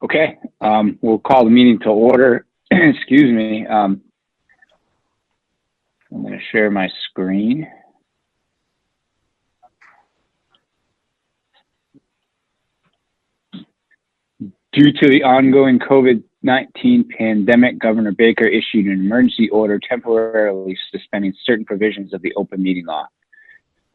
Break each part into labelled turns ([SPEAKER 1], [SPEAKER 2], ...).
[SPEAKER 1] Okay, we'll call the meeting to order. Excuse me. I'm going to share my screen. Due to the ongoing COVID-19 pandemic, Governor Baker issued an emergency order temporarily suspending certain provisions of the open meeting law.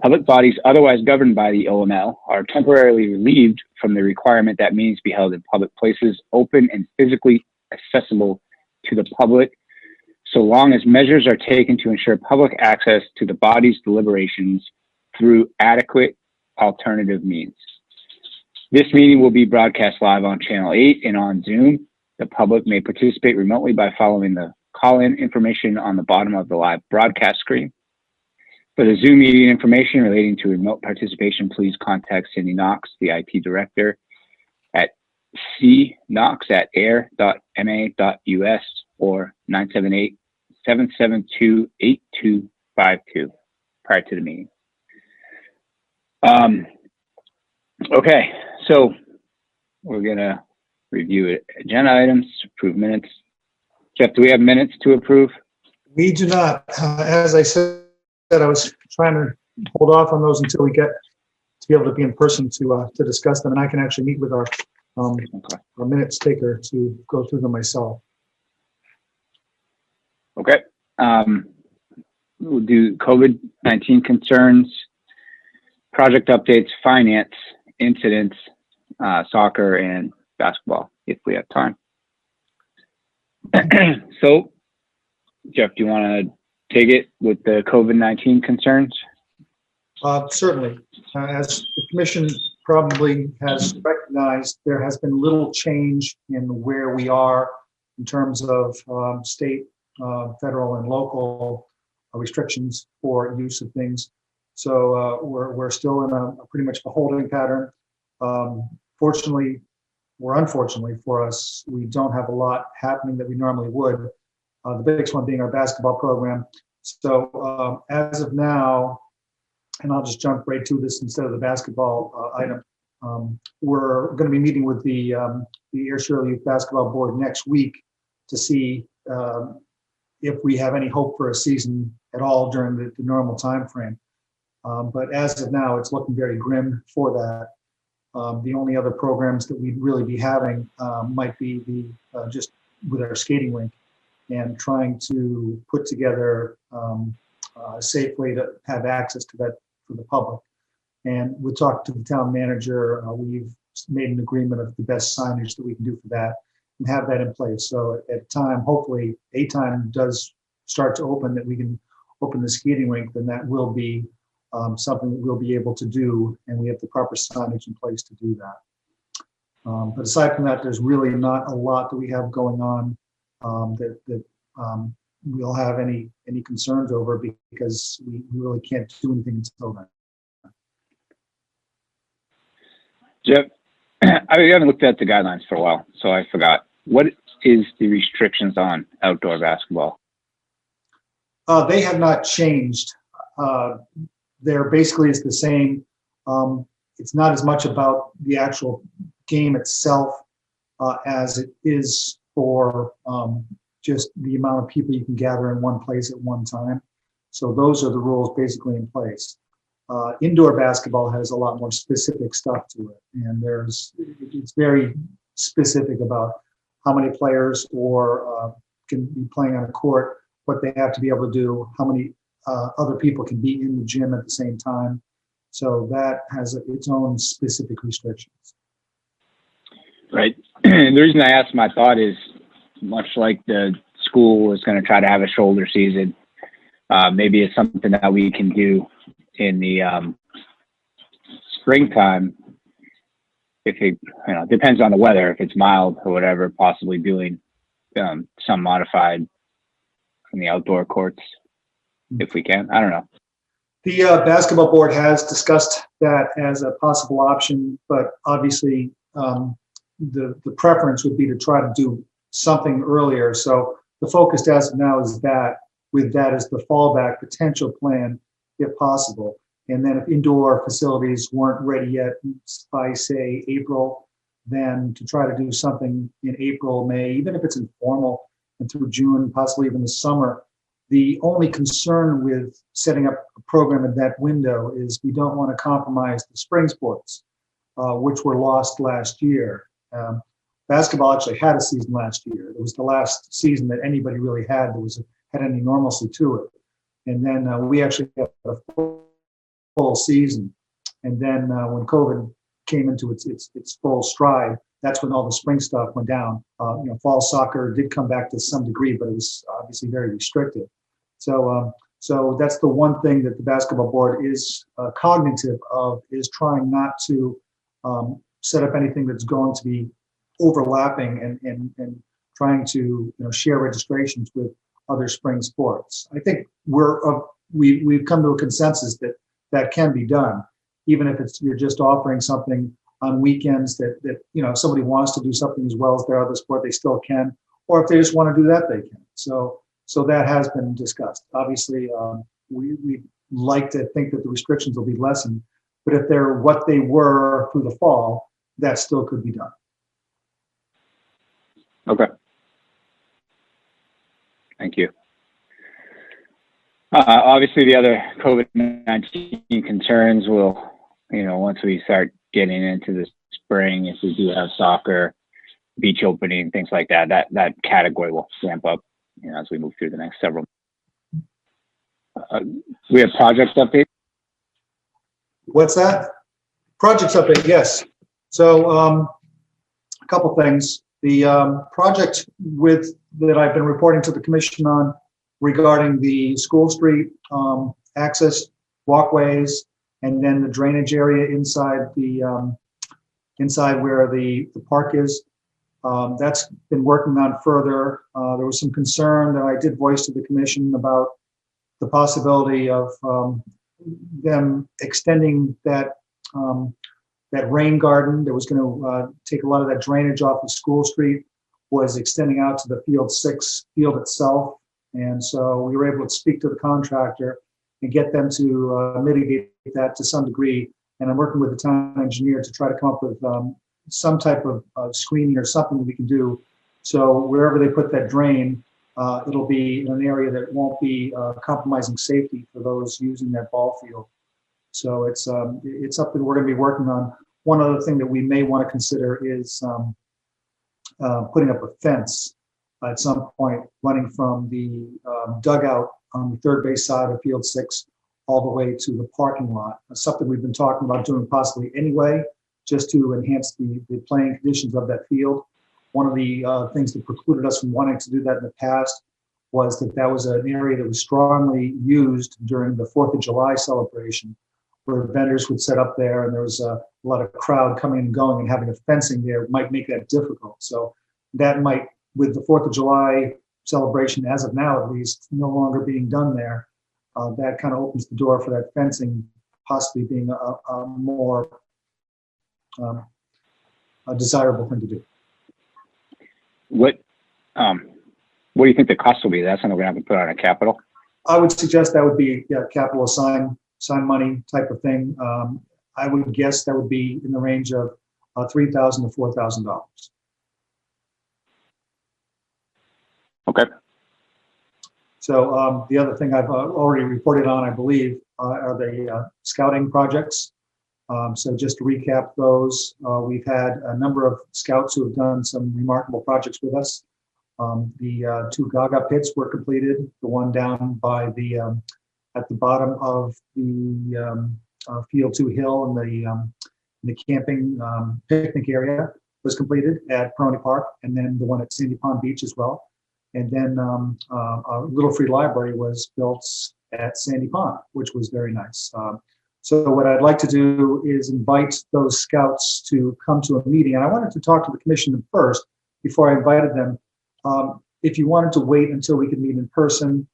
[SPEAKER 1] Public bodies otherwise governed by the OML are temporarily relieved from the requirement that meetings be held in public places, open and physically accessible to the public, so long as measures are taken to ensure public access to the body's deliberations through adequate alternative means. This meeting will be broadcast live on Channel 8 and on Zoom. The public may participate remotely by following the call-in information on the bottom of the live broadcast screen. For the Zoom meeting information relating to remote participation, please contact Cindy Knox, the IT director, at cknox@ayer.ma.us or 978-772-8252 prior to the meeting. Okay, so we're gonna review agenda items, approve minutes. Jeff, do we have minutes to approve?
[SPEAKER 2] We do not. As I said, I was trying to hold off on those until we get to be able to be in person to discuss them, and I can actually meet with our minutes taker to go through them myself.
[SPEAKER 1] Okay. We'll do COVID-19 concerns, project updates, finance, incidents, soccer, and basketball, if we have time. So, Jeff, do you want to take it with the COVID-19 concerns?
[SPEAKER 2] Certainly. As the commission probably has recognized, there has been little change in where we are in terms of state, federal, and local restrictions for use of things. So we're still in a pretty much a holding pattern. Fortunately, or unfortunately for us, we don't have a lot happening that we normally would. The biggest one being our basketball program. So as of now, and I'll just jump right to this instead of the basketball item, we're going to be meeting with the Ayer Shirley Youth Basketball Board next week to see if we have any hope for a season at all during the normal time frame. But as of now, it's looking very grim for that. The only other programs that we'd really be having might be just with our skating rink and trying to put together a safe way to have access to that for the public. And we'll talk to the town manager. We've made an agreement of the best signage that we can do for that and have that in place. So at time, hopefully a time does start to open that we can open the skating rink, then that will be something that we'll be able to do, and we have the proper signage in place to do that. But aside from that, there's really not a lot that we have going on that we'll have any concerns over, because we really can't do anything until then.
[SPEAKER 1] Jeff, I haven't looked at the guidelines for a while, so I forgot. What is the restrictions on outdoor basketball?
[SPEAKER 2] They have not changed. They're basically is the same. It's not as much about the actual game itself as it is for just the amount of people you can gather in one place at one time. So those are the rules basically in place. Indoor basketball has a lot more specific stuff to it, and it's very specific about how many players or can be playing on a court, what they have to be able to do, how many other people can be in the gym at the same time. So that has its own specific restrictions.
[SPEAKER 1] Right. The reason I asked my thought is, much like the school is going to try to have a shoulder season, maybe it's something that we can do in the springtime. If it depends on the weather, if it's mild or whatever, possibly doing some modified in the outdoor courts, if we can. I don't know.
[SPEAKER 2] The basketball board has discussed that as a possible option, but obviously the preference would be to try to do something earlier. So the focus as of now is that, with that as the fallback potential plan, if possible. And then if indoor facilities weren't ready yet by, say, April, than to try to do something in April, May, even if it's informal, and through June, possibly even the summer. The only concern with setting up a program in that window is we don't want to compromise the spring sports, which were lost last year. Basketball actually had a season last year. It was the last season that anybody really had had any normalcy to it. And then we actually had a full season. And then when COVID came into its full stride, that's when all the spring stuff went down. Fall soccer did come back to some degree, but it was obviously very restricted. So that's the one thing that the basketball board is cognitive of, is trying not to set up anything that's going to be overlapping and trying to share registrations with other spring sports. I think we've come to a consensus that can be done, even if you're just offering something on weekends that if somebody wants to do something as well as their other sport, they still can, or if they just want to do that, they can. So that has been discussed. Obviously, we like to think that the restrictions will be lessened, but if they're what they were through the fall, that still could be done.
[SPEAKER 1] Okay. Thank you. Obviously, the other COVID-19 concerns will, once we start getting into the spring, if we do have soccer, beach opening, things like that, that category will ramp up, as we move through the next several. We have project updates.
[SPEAKER 2] What's that? Projects update, yes. So a couple things. The project that I've been reporting to the commission on regarding the School Street access walkways, and then the drainage area inside where the park is. That's been working on further. There was some concern that I did voice to the commission about the possibility of them extending that rain garden that was going to take a lot of that drainage off of School Street, was extending out to the Field 6 field itself. And so we were able to speak to the contractor and get them to mitigate that to some degree. And I'm working with the town engineer to try to come up with some type of screening or something that we can do. So wherever they put that drain, it'll be in an area that won't be compromising safety for those using that ball field. So it's something we're going to be working on. One other thing that we may want to consider is putting up a fence at some point, running from the dugout on the third base side of Field 6 all the way to the parking lot. That's something we've been talking about doing possibly anyway, just to enhance the playing conditions of that field. One of the things that precluded us from wanting to do that in the past was that was an area that was strongly used during the 4th of July celebration, where vendors would set up there, and there was a lot of crowd coming and going, and having a fencing there might make that difficult. So that might, with the 4th of July celebration, as of now at least, no longer being done there, that kind of opens the door for that fencing possibly being a more a desirable thing to do.
[SPEAKER 1] What do you think the cost will be? That's something we're going to have to put on a capital?
[SPEAKER 2] I would suggest that would be capital assign money type of thing. I would guess that would be in the range of $3,000 to $4,000.
[SPEAKER 1] Okay.
[SPEAKER 2] So the other thing I've already reported on, I believe, are the scouting projects. So just to recap those, we've had a number of scouts who have done some remarkable projects with us. The 2 Gaga pits were completed. The one down by at the bottom of the Field 2 hill in the camping picnic area was completed at Peroni Park, and then the one at Sandy Pond Beach as well. And then a little free library was built at Sandy Pond, which was very nice. So what I'd like to do is invite those scouts to come to a meeting. And I wanted to talk to the commission first before I invited them. If you wanted to wait until we could meet in person,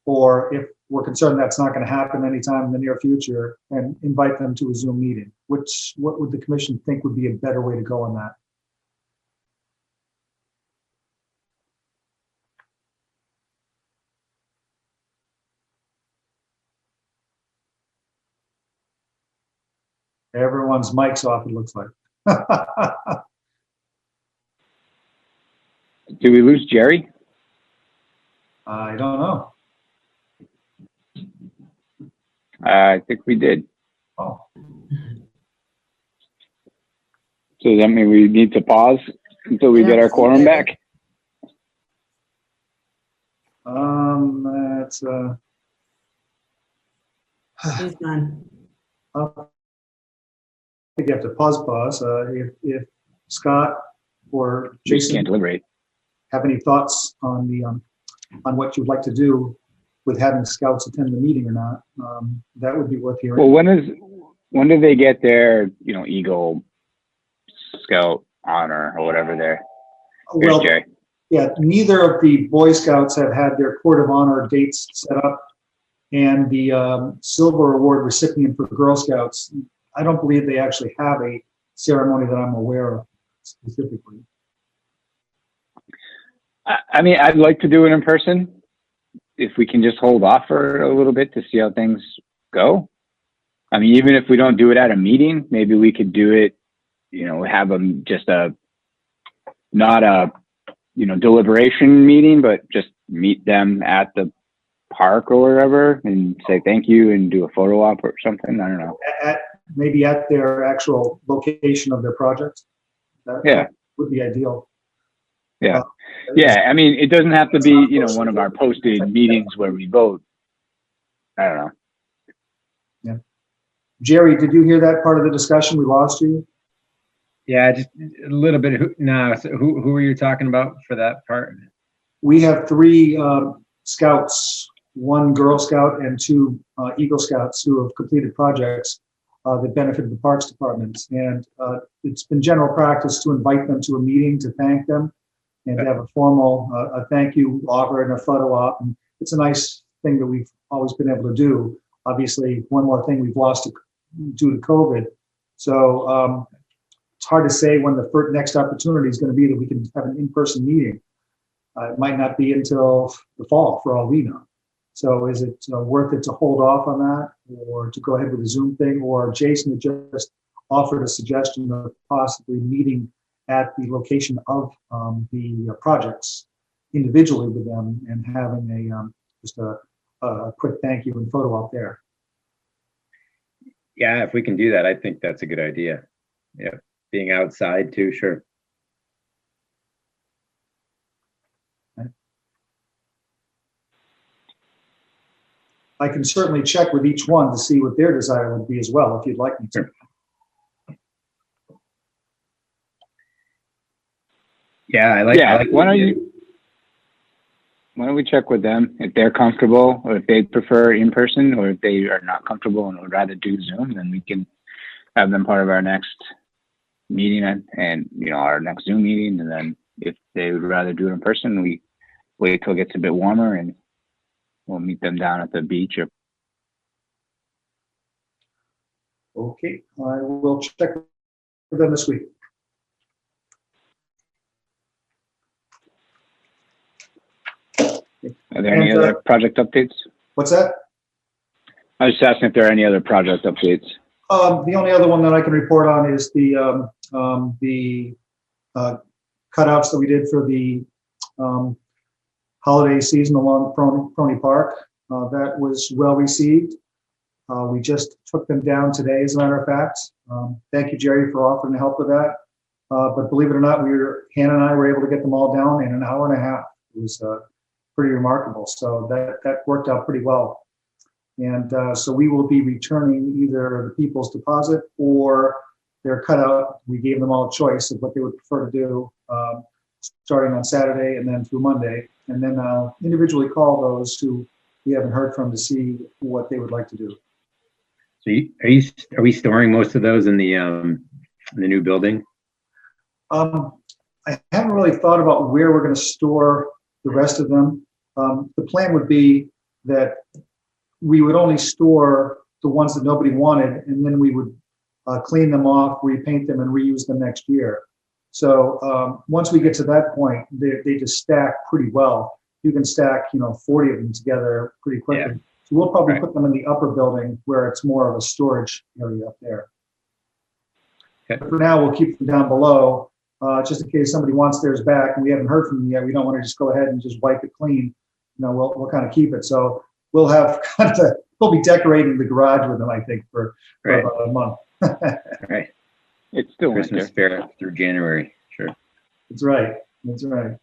[SPEAKER 2] or if we're concerned that's not going to happen anytime in the near future, and invite them to a Zoom meeting. What would the commission think would be a better way to go on that? Everyone's mic's off, it looks like.
[SPEAKER 1] Did we lose Jerry?
[SPEAKER 2] I don't know.
[SPEAKER 1] I think we did.
[SPEAKER 2] Oh,
[SPEAKER 1] So does that mean we need to pause until we get our quorum back?
[SPEAKER 2] that's,
[SPEAKER 3] He's done.
[SPEAKER 2] I think you have to pause. If Scott or
[SPEAKER 1] We just
[SPEAKER 2] Jason
[SPEAKER 1] can't deliberate.
[SPEAKER 2] have any thoughts on on what you'd like to do with having scouts attend the meeting or not, that would be worth hearing.
[SPEAKER 1] Well, when do they get their, Eagle Scout honor or whatever there? Here's
[SPEAKER 2] Well,
[SPEAKER 1] Jerry.
[SPEAKER 2] yeah, neither of the Boy Scouts have had their Court of Honor dates set up, and the Silver Award recipient for Girl Scouts, I don't believe they actually have a ceremony that I'm aware of specifically.
[SPEAKER 1] I mean, I'd like to do it in person. If we can just hold off for a little bit to see how things go. I mean, even if we don't do it at a meeting, maybe we could do it, have them just not a, deliberation meeting, but just meet them at the park or wherever and say thank you and do a photo op or something. I don't know.
[SPEAKER 2] Maybe at their actual location of their project. That would be ideal.
[SPEAKER 1] Yeah. Yeah. I mean, it doesn't have to be, one of our posted meetings where we vote. I don't know.
[SPEAKER 2] Yeah. Jerry, did you hear that part of the discussion? We lost you.
[SPEAKER 4] Yeah, just a little bit. So who are you talking about for that part?
[SPEAKER 2] We have 3 scouts, 1 Girl Scout and 2 Eagle Scouts who have completed projects that benefited the Parks Department. And it's been general practice to invite them to a meeting to thank them and to have a formal a thank you offer and a photo op. And it's a nice thing that we've always been able to do. Obviously, one more thing we've lost due to COVID. So it's hard to say when the next opportunity is going to be that we can have an in-person meeting. It might not be until the fall, for all we know. So is it worth it to hold off on that, or to go ahead with the Zoom thing? Or Jason had just offered a suggestion of possibly meeting at the location of the projects individually with them and having just a quick thank you and photo op there.
[SPEAKER 4] Yeah, if we can do that, I think that's a good idea. Yeah, being outside too, sure.
[SPEAKER 2] I can certainly check with each one to see what their desire would be as well, if you'd like me to.
[SPEAKER 4] Sure. Yeah, I like.
[SPEAKER 1] Why don't we check with them if they're comfortable, or if they prefer in person, or if they are not comfortable and would rather do Zoom, then we can have them part of our next meeting and our next Zoom meeting. And then if they would rather do it in person, we wait till it gets a bit warmer and we'll meet them down at the beach.
[SPEAKER 2] Okay, I will check with them this week.
[SPEAKER 1] Are there any other project updates?
[SPEAKER 2] What's that?
[SPEAKER 1] I was just asking if there are any other project updates.
[SPEAKER 2] The only other one that I can report on is the cutouts that we did for the holiday season along Prony Park. That was well received. We just took them down today, as a matter of fact. Thank you, Jerry, for offering to help with that. But believe it or not, Hannah and I were able to get them all down in an hour and a half. It was pretty remarkable. So that worked out pretty well. And so we will be returning either the people's deposit or their cutout. We gave them all a choice of what they would prefer to do, starting on Saturday and then through Monday. And then I'll individually call those who we haven't heard from to see what they would like to do.
[SPEAKER 4] So are we storing most of those in the new building?
[SPEAKER 2] I haven't really thought about where we're going to store the rest of them. The plan would be that we would only store the ones that nobody wanted, and then we would clean them off, repaint them, and reuse them next year. So once we get to that point, they just stack pretty well. You can stack, 40 of them together pretty quickly.
[SPEAKER 4] Yeah.
[SPEAKER 2] So we'll probably put them in the upper building where it's more of a storage area up there.
[SPEAKER 4] Okay.
[SPEAKER 2] But for now, we'll keep them down below. just in case somebody wants theirs back and we haven't heard from them yet. We don't want to just go ahead and just wipe it clean. We'll kind of keep it. So we'll have we'll be decorating the garage with them, I think, for about a month.
[SPEAKER 4] Right.
[SPEAKER 1] It's still
[SPEAKER 4] Christmas
[SPEAKER 1] winter.
[SPEAKER 4] fair through January. Sure.
[SPEAKER 2] That's right. That's right.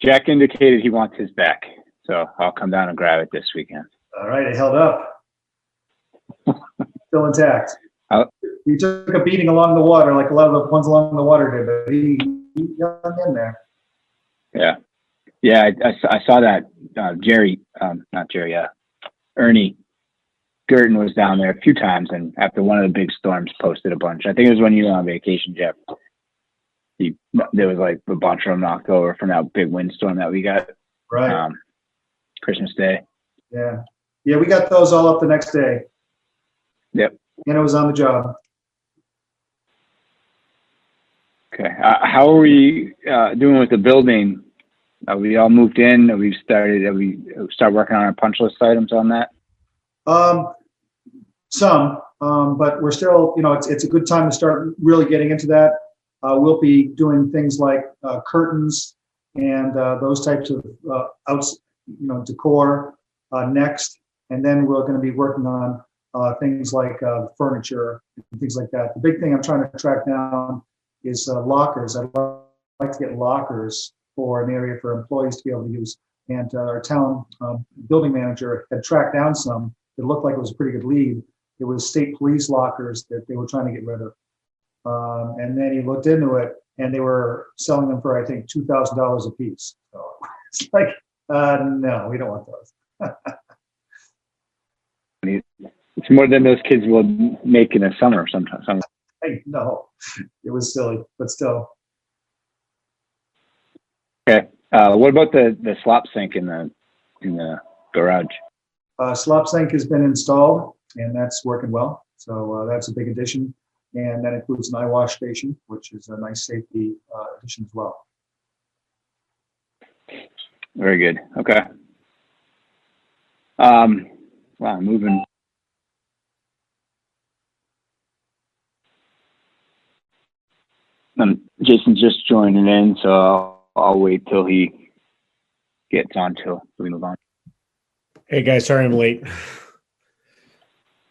[SPEAKER 1] Jack indicated he wants his back, so I'll come down and grab it this weekend.
[SPEAKER 2] All right. It held up. Still intact. He took a beating along the water, like a lot of the ones along the water did, but he got in there.
[SPEAKER 1] Yeah. Yeah, I saw that Ernie Girton was down there a few times, and after one of the big storms, posted a bunch. I think it was when you were on vacation, Jeff. There was like a bunch of them knocked over from that big windstorm that we got.
[SPEAKER 2] Right.
[SPEAKER 1] Christmas Day.
[SPEAKER 2] Yeah. Yeah, we got those all up the next day.
[SPEAKER 1] Yep.
[SPEAKER 2] And it was on the job.
[SPEAKER 1] Okay. How are we doing with the building? Are we all moved in? Have we start working on our punch list items on that?
[SPEAKER 2] Some, but we're still, it's a good time to start really getting into that. We'll be doing things like curtains and those types of decor next, and then we're going to be working on things like furniture and things like that. The big thing I'm trying to track down is lockers. I'd like to get lockers for an area for employees to be able to use. And our town building manager had tracked down some. It looked like it was a pretty good lead. It was state police lockers that they were trying to get rid of. And then he looked into it, and they were selling them for, I think, $2,000 a piece. So it's like, no, we don't want those.
[SPEAKER 1] It's more than those kids will make in the summer sometimes.
[SPEAKER 2] No, it was silly, but still.
[SPEAKER 1] Okay. What about the slop sink in the garage?
[SPEAKER 2] Slop sink has been installed, and that's working well. So that's a big addition. And that includes an eye wash station, which is a nice safety addition as well.
[SPEAKER 1] Very good. Okay. Wow, moving. Jason's just joining in, so I'll wait till he gets on till we move on.
[SPEAKER 5] Hey guys, sorry I'm late.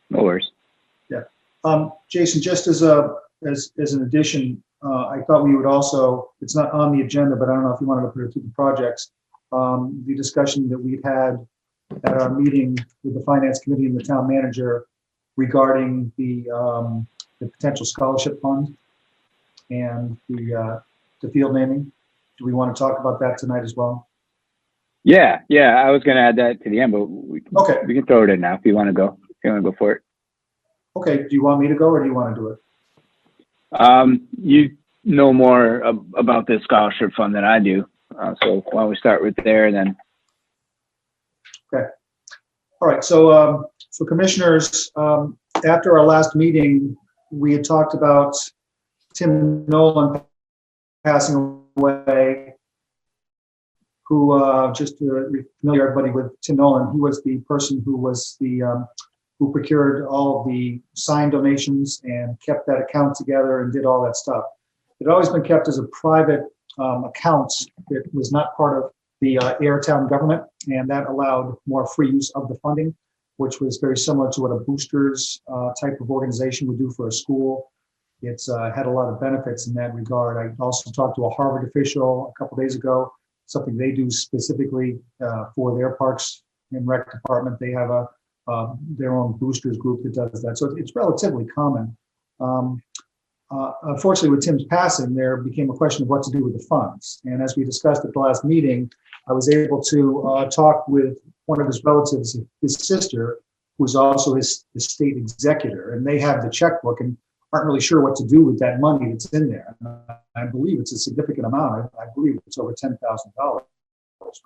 [SPEAKER 1] No worries.
[SPEAKER 2] Yeah. Jason, just as an addition, I thought we would also, it's not on the agenda, but I don't know if you wanted to put it through the projects. The discussion that we've had at our meeting with the finance committee and the town manager regarding the potential scholarship fund and the field naming. Do we want to talk about that tonight as well?
[SPEAKER 1] Yeah. I was going to add that to the end, but we can throw it in now if you want to go. If you want to go for it.
[SPEAKER 2] Okay. Do you want me to go, or do you want to do it?
[SPEAKER 1] You know more about the scholarship fund than I do, so why don't we start with there and then.
[SPEAKER 2] Okay. All right. So commissioners, after our last meeting, we had talked about Tim Nolan passing away, who, just to familiar everybody with Tim Nolan, he was the person who was who procured all of the sign donations and kept that account together and did all that stuff. It had always been kept as a private account that was not part of the Ayer town government, and that allowed more free use of the funding, which was very similar to what a boosters type of organization would do for a school. It's had a lot of benefits in that regard. I also talked to a Harvard official a couple days ago, something they do specifically for their parks and rec department. They have their own boosters group that does that. So it's relatively common. Unfortunately, with Tim's passing, there became a question of what to do with the funds. And as we discussed at the last meeting, I was able to talk with one of his relatives, his sister, who's also his state executor, and they have the checkbook and aren't really sure what to do with that money that's in there. And I believe it's a significant amount. I believe it's over $10,000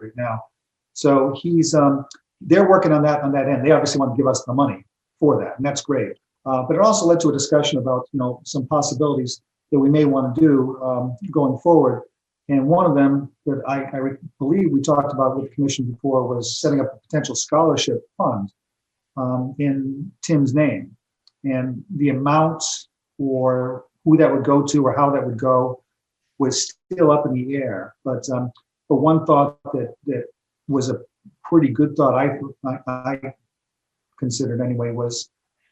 [SPEAKER 2] right now. So they're working on that end. They obviously want to give us the money for that, and that's great. But it also led to a discussion about some possibilities that we may want to do going forward. And one of them that I believe we talked about with the commission before was setting up a potential scholarship fund in Tim's name, and the amounts or who that would go to or how that would go. was still up in the air. But one thought that was a pretty good thought, I considered anyway, was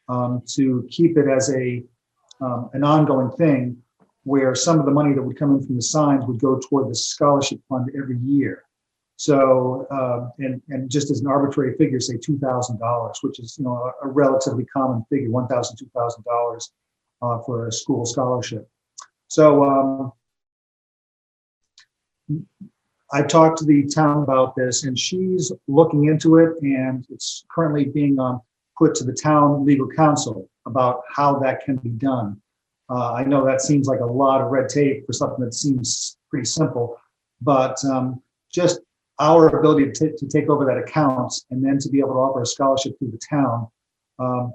[SPEAKER 2] to keep it as an ongoing thing, where some of the money that would come in from the signs would go toward the scholarship fund every year. So, and just as an arbitrary figure, say $2,000, which is, a relatively common figure, $1,000, $2,000 for a school scholarship. So I talked to the town about this, and she's looking into it, and it's currently being put to the town legal counsel about how that can be done. I know that seems like a lot of red tape for something that seems pretty simple, but just our ability to take over that account and then to be able to offer a scholarship through the town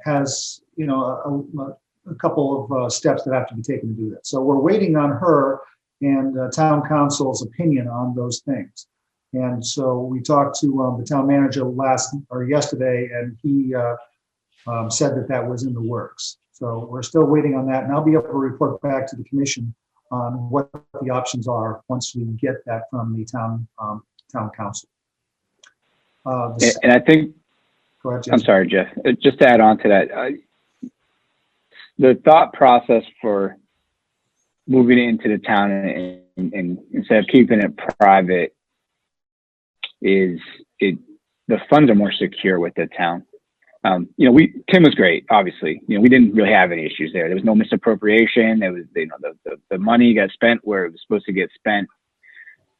[SPEAKER 2] has, a couple of steps that have to be taken to do that. So we're waiting on her and town council's opinion on those things. And so we talked to the town manager yesterday, and he said that was in the works. So we're still waiting on that, and I'll be able to report back to the commission on what the options are once we get that from the town council.
[SPEAKER 1] And I think,
[SPEAKER 2] Go ahead, Jason.
[SPEAKER 1] I'm sorry, Jeff, just to add on to that, the thought process for moving it into the town and instead of keeping it private is the funds are more secure with the town. Tim was great, obviously. We didn't really have any issues there. There was no misappropriation. There was, the money got spent where it was supposed to get spent.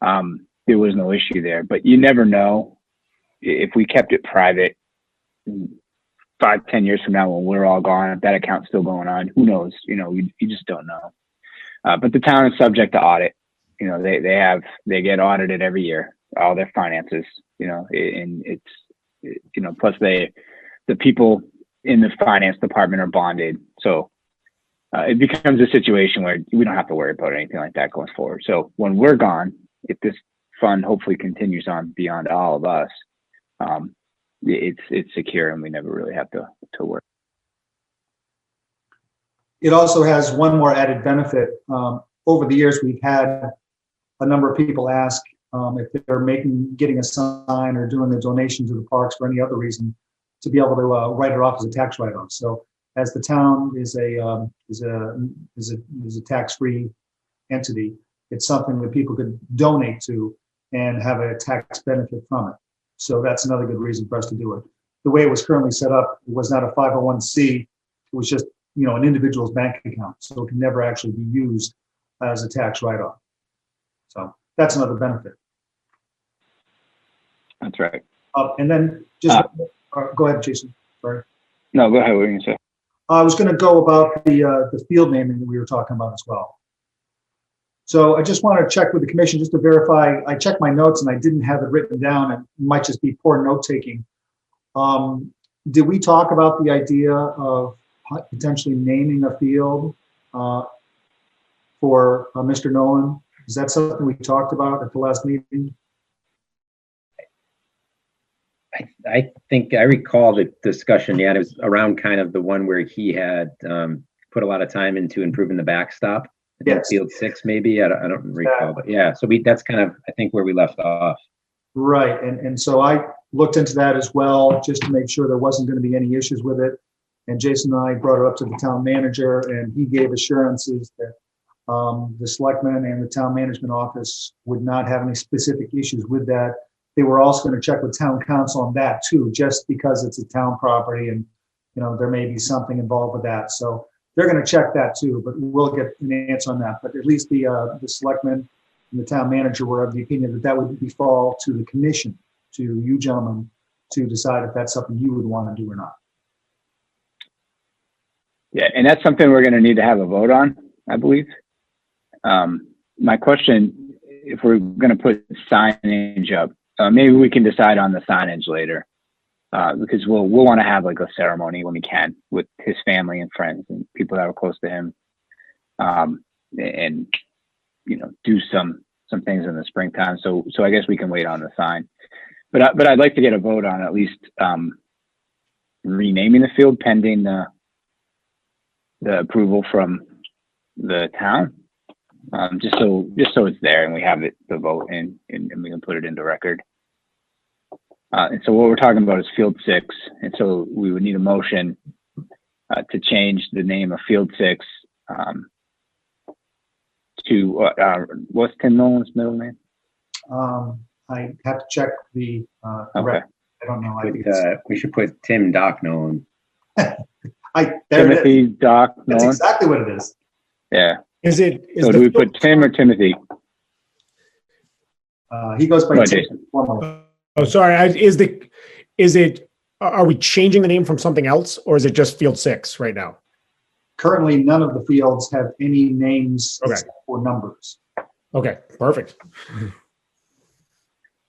[SPEAKER 1] There was no issue there, but you never know if we kept it private 5-10 years from now when we're all gone, if that account's still going on, who knows? You just don't know. But the town is subject to audit. They get audited every year, all their finances, and it's, plus the people in the finance department are bonded. So it becomes a situation where we don't have to worry about anything like that going forward. So when we're gone, if this fund hopefully continues on beyond all of us, it's secure and we never really have to worry.
[SPEAKER 2] It also has one more added benefit. Over the years, we've had a number of people ask if they're getting a sign or doing a donation to the parks for any other reason, to be able to write it off as a tax write-off. So as the town is a tax-free entity, it's something that people could donate to and have a tax benefit from it. So that's another good reason for us to do it. The way it was currently set up, it was not a 501c. It was just, an individual's bank account. So it can never actually be used as a tax write-off. So that's another benefit.
[SPEAKER 1] That's right.
[SPEAKER 2] And then just go ahead, Jason. Sorry.
[SPEAKER 1] No, go ahead. What were you going to say?
[SPEAKER 2] I was going to go about the field naming that we were talking about as well. So I just want to check with the commission just to verify. I checked my notes and I didn't have it written down, and it might just be poor note taking. Did we talk about the idea of potentially naming a field for Mr. Nolan? Is that something we talked about at the last meeting?
[SPEAKER 4] I think I recall the discussion. Yeah, it was around kind of the one where he had put a lot of time into improving the backstop.
[SPEAKER 2] Yes.
[SPEAKER 4] Field 6, maybe. I don't recall, but yeah. So that's kind of, I think, where we left off.
[SPEAKER 2] Right, and so I looked into that as well, just to make sure there wasn't going to be any issues with it. And Jason and I brought it up to the town manager, and he gave assurances that the selectmen and the town management office would not have any specific issues with that. They were also going to check with town council on that too, just because it's a town property and there may be something involved with that. So they're going to check that too, but we'll get an answer on that. But at least the selectmen and the town manager were of the opinion that would fall to the commission, to you gentlemen, to decide if that's something you would want to do or not.
[SPEAKER 1] Yeah, and that's something we're going to need to have a vote on, I believe. My question, if we're going to put signage up, maybe we can decide on the signage later, because we'll want to have like a ceremony when we can with his family and friends and people that are close to him, and do some things in the springtime. So I guess we can wait on the sign, but I'd like to get a vote on at least renaming the field pending the approval from the town. just so it's there and we have it the vote and we can put it into record. And so what we're talking about is Field 6, and so we would need a motion to change the name of Field 6 to what's Tim Nolan's middle name?
[SPEAKER 2] I have to check the,
[SPEAKER 1] Okay.
[SPEAKER 2] I don't know. I think it's,
[SPEAKER 4] We should put Tim Doc Nolan.
[SPEAKER 2] there it
[SPEAKER 1] Timothy
[SPEAKER 2] is.
[SPEAKER 1] Doc
[SPEAKER 2] That's
[SPEAKER 1] Nolan.
[SPEAKER 2] exactly what it is.
[SPEAKER 1] Yeah.
[SPEAKER 5] Is
[SPEAKER 1] So do we put Tim or Timothy?
[SPEAKER 2] He goes by
[SPEAKER 1] Go ahead,
[SPEAKER 2] Tim
[SPEAKER 1] Jason.
[SPEAKER 2] formally.
[SPEAKER 5] Oh, sorry. Are we changing the name from something else, or is it just Field 6 right now?
[SPEAKER 2] Currently, none of the fields have any names
[SPEAKER 5] Okay.
[SPEAKER 2] except for numbers.
[SPEAKER 5] Okay, perfect.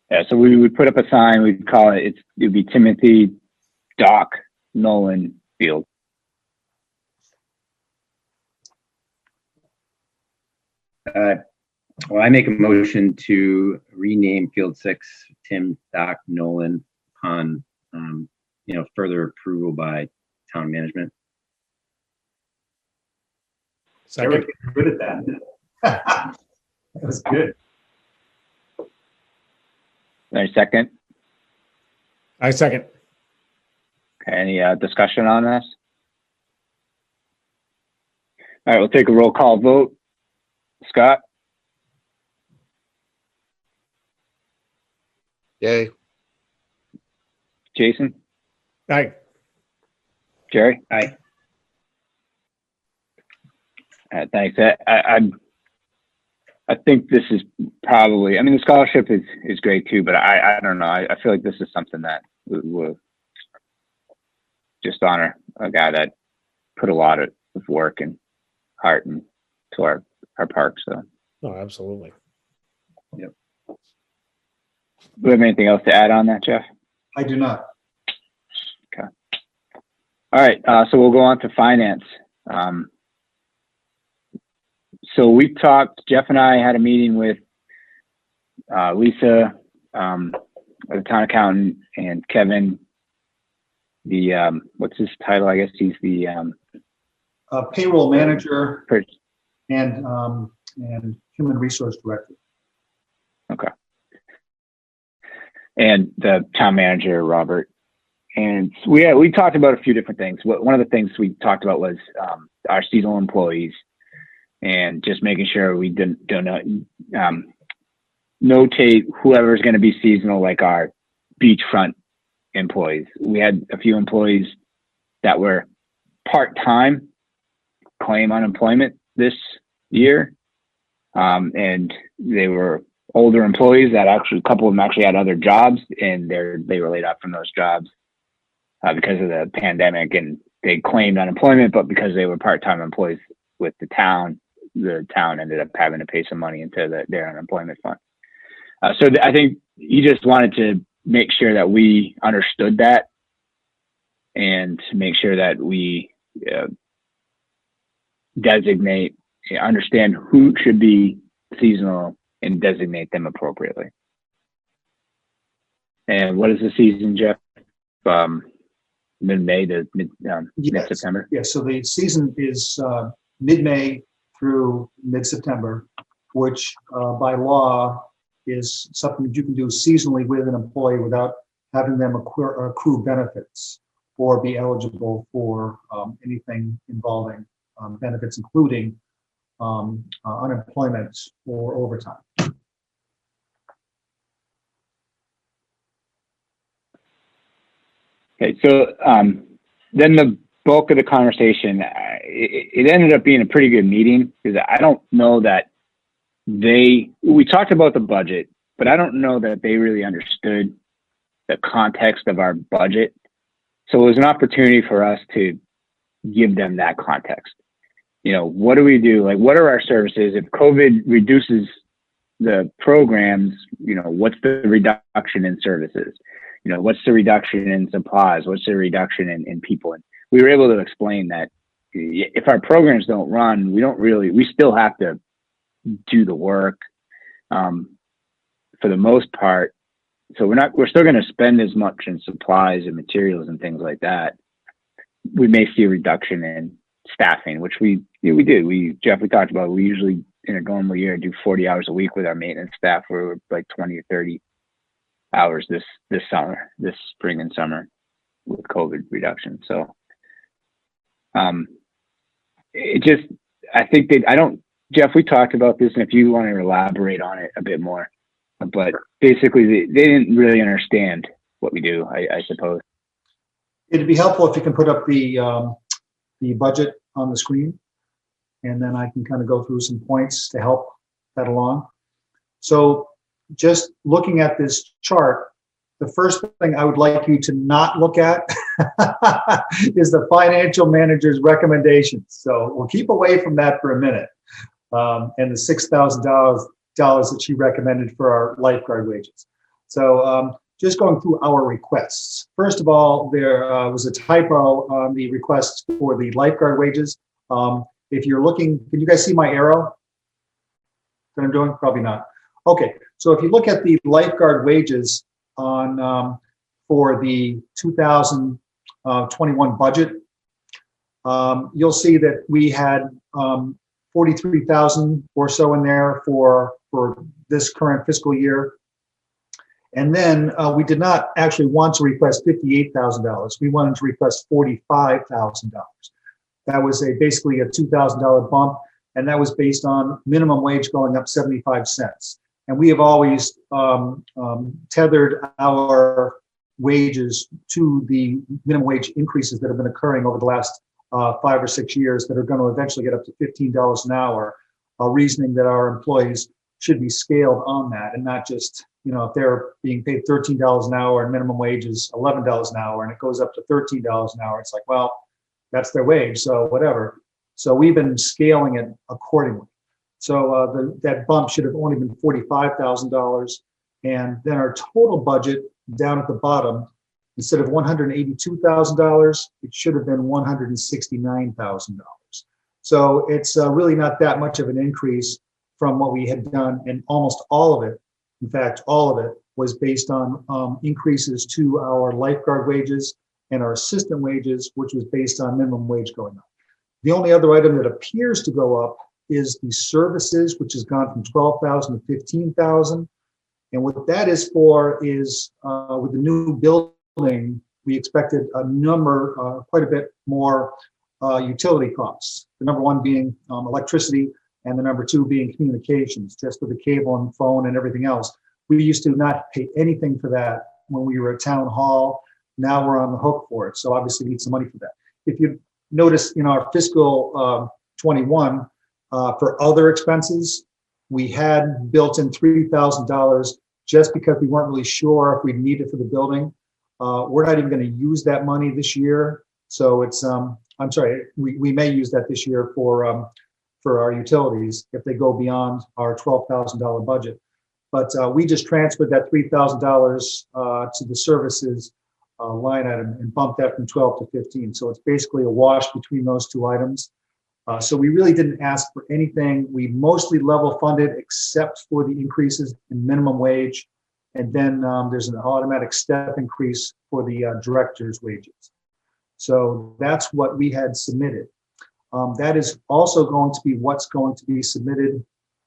[SPEAKER 1] Yeah, so we would put up a sign, we'd call it, it'd be Timothy Doc Nolan Field.
[SPEAKER 4] Well, I make a motion to rename Field 6 Tim Doc Nolan upon, further approval by town management.
[SPEAKER 2] Very
[SPEAKER 5] Second.
[SPEAKER 2] good at that. That was good.
[SPEAKER 1] Any second?
[SPEAKER 5] I second.
[SPEAKER 1] Okay, any discussion on this? All right, we'll take a roll call vote. Scott,
[SPEAKER 6] Yay.
[SPEAKER 1] Jason,
[SPEAKER 5] Aye.
[SPEAKER 1] Jerry?
[SPEAKER 4] Aye.
[SPEAKER 1] Thanks. I think this is probably, I mean, the scholarship is great too, but I don't know. I feel like this is something that will just honor a guy that put a lot of work and heart into our park. So,
[SPEAKER 5] Oh, absolutely.
[SPEAKER 1] do we have anything else to add on that, Jeff?
[SPEAKER 2] I do not.
[SPEAKER 1] All right, so we'll go on to finance. So we talked, Jeff and I had a meeting with Lisa, the town accountant, and Kevin, the, what's his title? I guess he's the,
[SPEAKER 2] Payroll manager
[SPEAKER 1] per-
[SPEAKER 2] and human resource director.
[SPEAKER 1] okay. And the town manager, Robert. And we talked about a few different things. One of the things we talked about was our seasonal employees and just making sure we don't notate whoever's going to be seasonal, like our beachfront employees. We had a few employees that were part-time claim unemployment this year. And they were older employees that actually, a couple of them actually had other jobs, and they were laid off from those jobs because of the pandemic, and they claimed unemployment, but because they were part-time employees with the town ended up having to pay some money into their unemployment fund. So I think he just wanted to make sure that we understood that and to make sure that we understand who should be seasonal and designate them appropriately. And what is the season, Jeff? Mid-May to mid-September?
[SPEAKER 2] Yes, so the season is mid-May through mid-September, which by law is something that you can do seasonally with an employee without having them accrue benefits or be eligible for anything involving benefits, including unemployment or overtime.
[SPEAKER 1] Okay, so then the bulk of the conversation, it ended up being a pretty good meeting because I don't know that we talked about the budget, but I don't know that they really understood the context of our budget. So it was an opportunity for us to give them that context. You know, what do we do? Like, what are our services? If COVID reduces the programs, you know, what's the reduction in services? You know, what's the reduction in supplies? What's the reduction in people? And we were able to explain that if our programs don't run, we still have to do the work for the most part. So we're still going to spend as much in supplies and materials and things like that. We may see a reduction in staffing, which we do. Jeff, we talked about, we usually in a normal year do 40 hours a week with our maintenance staff. We're like 20 or 30 hours this spring and summer with COVID reduction. So it just, I think Jeff, we talked about this, and if you want to elaborate on it a bit more, but basically they didn't really understand what we do, I suppose.
[SPEAKER 2] It'd be helpful if you can put up the budget on the screen, and then I can kind of go through some points to help that along. So just looking at this chart, the first thing I would like you to not look at is the financial manager's recommendations. So we'll keep away from that for a minute. And the $6,000 that she recommended for our lifeguard wages. So just going through our requests. First of all, there was a typo on the requests for the lifeguard wages. If you're looking, can you guys see my arrow that I'm doing? Probably not. Okay, so if you look at the lifeguard wages on for the 2021 budget, you'll see that we had 43,000 or so in there for this current fiscal year. And then we did not actually want to request $58,000. We wanted to request $45,000. That was basically a $2,000 bump, and that was based on minimum wage going up 75 cents. And we have always tethered our wages to the minimum wage increases that have been occurring over the last 5 or 6 years that are going to eventually get up to $15 an hour, reasoning that our employees should be scaled on that and not just, if they're being paid $13 an hour and minimum wage is $11 an hour and it goes up to $13 an hour, it's like, well, that's their wage, so whatever. So we've been scaling it accordingly. So that bump should have only been $45,000. And then our total budget down at the bottom, instead of $182,000, it should have been $169,000. So it's really not that much of an increase from what we had done, and almost all of it, in fact, all of it was based on increases to our lifeguard wages and our assistant wages, which was based on minimum wage going up. The only other item that appears to go up is the services, which has gone from $12,000 to $15,000. And what that is for is with the new building, we expected a number, quite a bit more utility costs. The number one being electricity, and the number two being communications, just with the cable and phone and everything else. We used to not pay anything for that when we were at town hall. Now we're on the hook for it. So obviously we need some money for that. If you notice in our fiscal 21, for other expenses, we had built in $3,000 just because we weren't really sure if we'd need it for the building. We're not even going to use that money this year. So it's, I'm sorry, we may use that this year for our utilities if they go beyond our $12,000 budget. But we just transferred that $3,000 to the services line item and bumped that from 12 to 15. So it's basically a wash between those two items. So we really didn't ask for anything. We mostly level funded except for the increases in minimum wage. And then there's an automatic step increase for the director's wages. So that's what we had submitted. That is also going to be what's going to be submitted.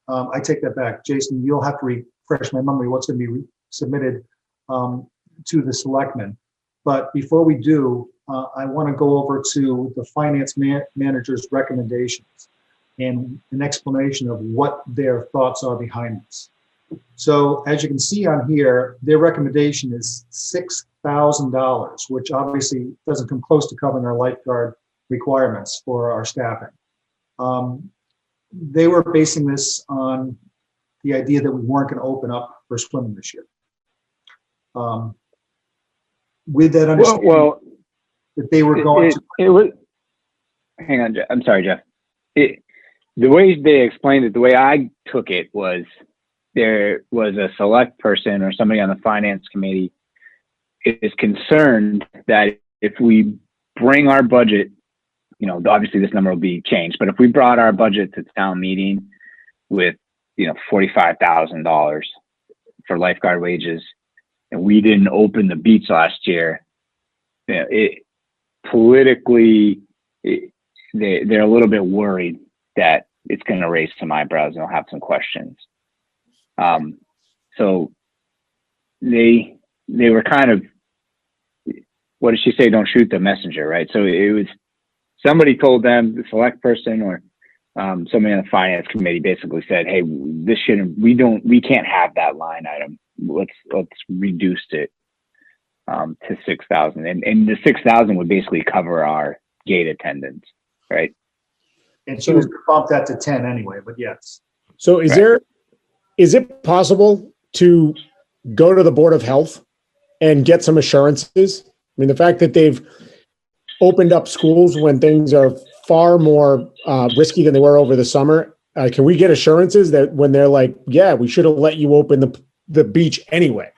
[SPEAKER 2] I take that back. Jason, you'll have to refresh my memory what's going to be submitted to the selectmen. But before we do, I want to go over to the finance manager's recommendations and an explanation of what their thoughts are behind this. So as you can see on here, their recommendation is $6,000, which obviously doesn't come close to covering our lifeguard requirements for our staffing. They were basing this on the idea that we weren't going to open up for swimming this year. With that understanding, that they were going to.
[SPEAKER 1] It was. Hang on, Jeff. I'm sorry, Jeff. The way they explained it, the way I took it was there was a select person or somebody on the finance committee is concerned that if we bring our budget, obviously this number will be changed, but if we brought our budget to town meeting with, $45,000 for lifeguard wages, and we didn't open the beach last year, politically, they're a little bit worried that it's going to raise some eyebrows and they'll have some questions. So they were kind of, what did she say? Don't shoot the messenger, right? So it was, somebody told them, the select person or somebody on the finance committee basically said, hey, this shouldn't, we can't have that line item. Let's reduce it to 6,000. And the 6,000 would basically cover our gate attendance, right?
[SPEAKER 2] And she was going to bump that to 10 anyway, but yes.
[SPEAKER 5] So is it possible to go to the Board of Health and get some assurances? I mean, the fact that they've opened up schools when things are far more risky than they were over the summer. Can we get assurances that when they're like, yeah, we should have let you open the beach anyway,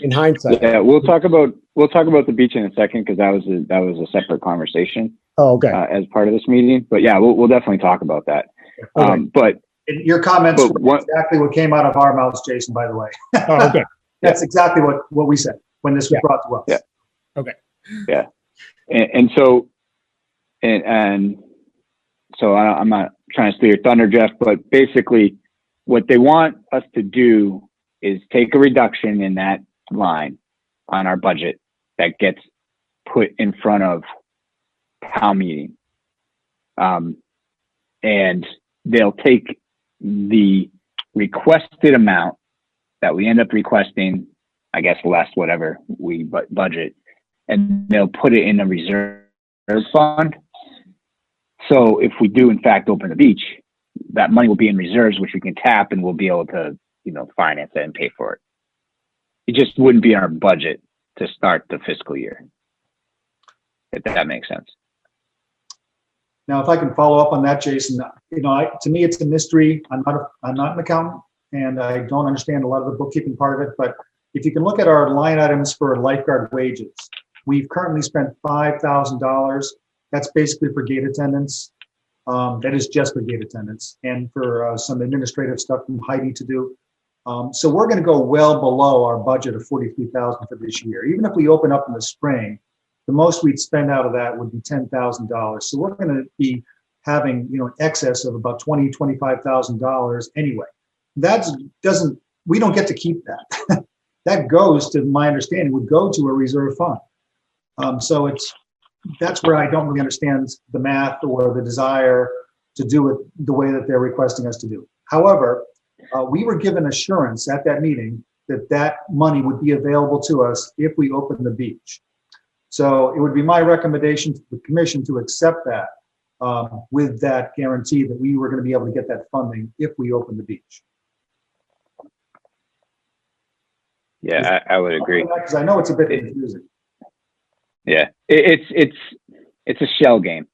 [SPEAKER 5] in hindsight?
[SPEAKER 1] Yeah, we'll talk about the beach in a second, because that was a separate conversation.
[SPEAKER 5] Oh, okay.
[SPEAKER 1] As part of this meeting, but yeah, we'll definitely talk about that.
[SPEAKER 5] Okay.
[SPEAKER 1] But
[SPEAKER 2] And your comments
[SPEAKER 1] But
[SPEAKER 2] were exactly what came out of our mouths, Jason, by the way.
[SPEAKER 5] Oh, okay.
[SPEAKER 2] That's exactly what we said when this was brought to us.
[SPEAKER 1] Yeah.
[SPEAKER 5] Okay.
[SPEAKER 1] Yeah, and so I'm not trying to steal your thunder, Jeff, but basically what they want us to do is take a reduction in that line on our budget that gets put in front of town meeting. And they'll take the requested amount that we end up requesting, I guess less whatever we budget, and they'll put it in a reserve fund. So if we do in fact open the beach, that money will be in reserves, which we can tap, and we'll be able to, finance it and pay for it. It just wouldn't be in our budget to start the fiscal year, if that makes sense.
[SPEAKER 2] Now, if I can follow up on that, Jason, to me, it's a mystery. I'm not an accountant, and I don't understand a lot of the bookkeeping part of it. But if you can look at our line items for lifeguard wages, we've currently spent $5,000. That's basically for gate attendance. That is just for gate attendance and for some administrative stuff from Heidi to do. So we're going to go well below our budget of $43,000 for this year. Even if we open up in the spring, the most we'd spend out of that would be $10,000. So we're going to be having, an excess of about $20,000, $25,000 anyway. We don't get to keep that. That goes, to my understanding, would go to a reserve fund. So that's where I don't really understand the math or the desire to do it the way that they're requesting us to do. However, we were given assurance at that meeting that money would be available to us if we open the beach. So it would be my recommendation to the commission to accept that with that guarantee that we were going to be able to get that funding if we open the beach.
[SPEAKER 1] Yeah, I would agree.
[SPEAKER 2] Because I know it's a bit confusing.
[SPEAKER 1] Yeah, it's a shell game.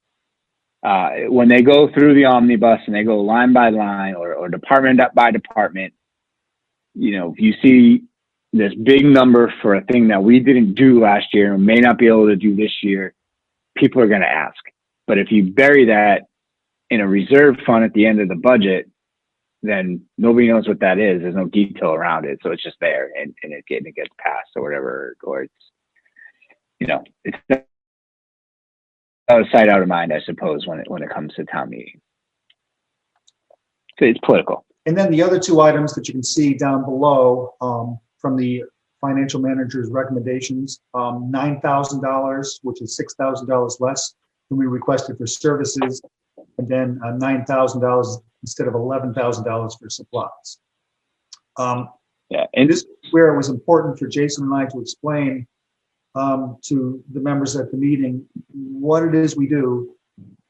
[SPEAKER 1] When they go through the omnibus and they go line by line or department by department, you see this big number for a thing that we didn't do last year and may not be able to do this year, people are going to ask. But if you bury that in a reserve fund at the end of the budget, then nobody knows what that is. There's no detail around it. So it's just there and it gets passed or whatever, or it's, it's out of sight, out of mind, I suppose, when it comes to town meeting. So it's political.
[SPEAKER 2] And then the other two items that you can see down below from the financial manager's recommendations, $9,000, which is $6,000 less than we requested for services, and then $9,000 instead of $11,000 for supplies. And this is where it was important for Jason and I to explain to the members at the meeting what it is we do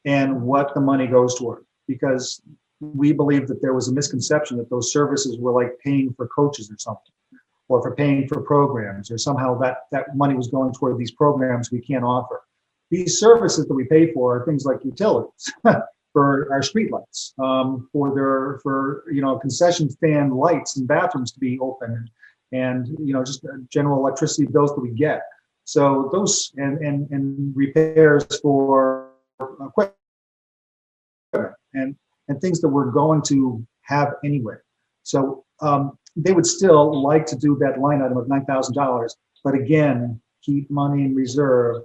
[SPEAKER 2] and what the money goes toward, because we believe that there was a misconception that those services were like paying for coaches or something, or for paying for programs, or somehow that money was going toward these programs we can't offer. These services that we pay for are things like utilities, for our streetlights, for concession stand lights and bathrooms to be open, and just general electricity bills that we get. So those and repairs for equipment and things that we're going to have anyway. So they would still like to do that line item of $9,000, but again, keep money in reserve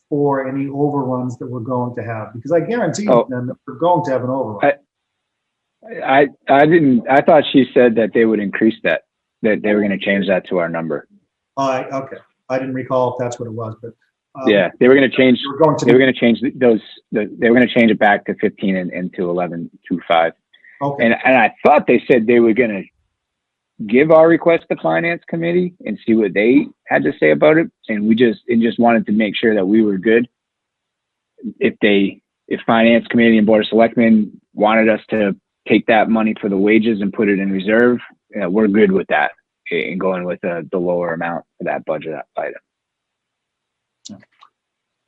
[SPEAKER 2] for any overruns that we're going to have, because I guarantee them that we're going to have an overrun.
[SPEAKER 1] I thought she said that they would increase that they were going to change that to our number.
[SPEAKER 2] Okay. I didn't recall if that's what it was, but.
[SPEAKER 1] Yeah, they were going to change.
[SPEAKER 2] We're going to.
[SPEAKER 1] They were going to change they were going to change it back to 15 and to 11.25.
[SPEAKER 2] Okay.
[SPEAKER 1] And I thought they said they were going to give our request to finance committee and see what they had to say about it. And we just wanted to make sure that we were good. If finance committee and board of selectmen wanted us to take that money for the wages and put it in reserve, we're good with that and going with the lower amount for that budget item.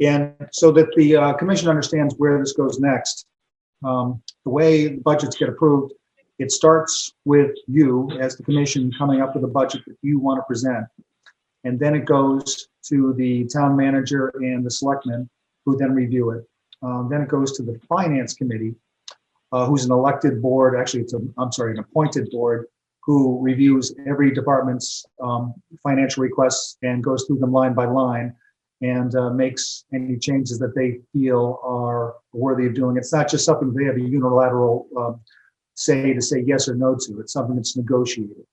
[SPEAKER 2] And so that the commission understands where this goes next, the way the budgets get approved, it starts with you as the commission coming up with a budget that you want to present. And then it goes to the town manager and the selectmen who then review it. Then it goes to the finance committee, who's an elected board, actually an appointed board, who reviews every department's financial requests and goes through them line by line and makes any changes that they feel are worthy of doing. It's not just something they have a unilateral say yes or no to. It's something that's negotiated.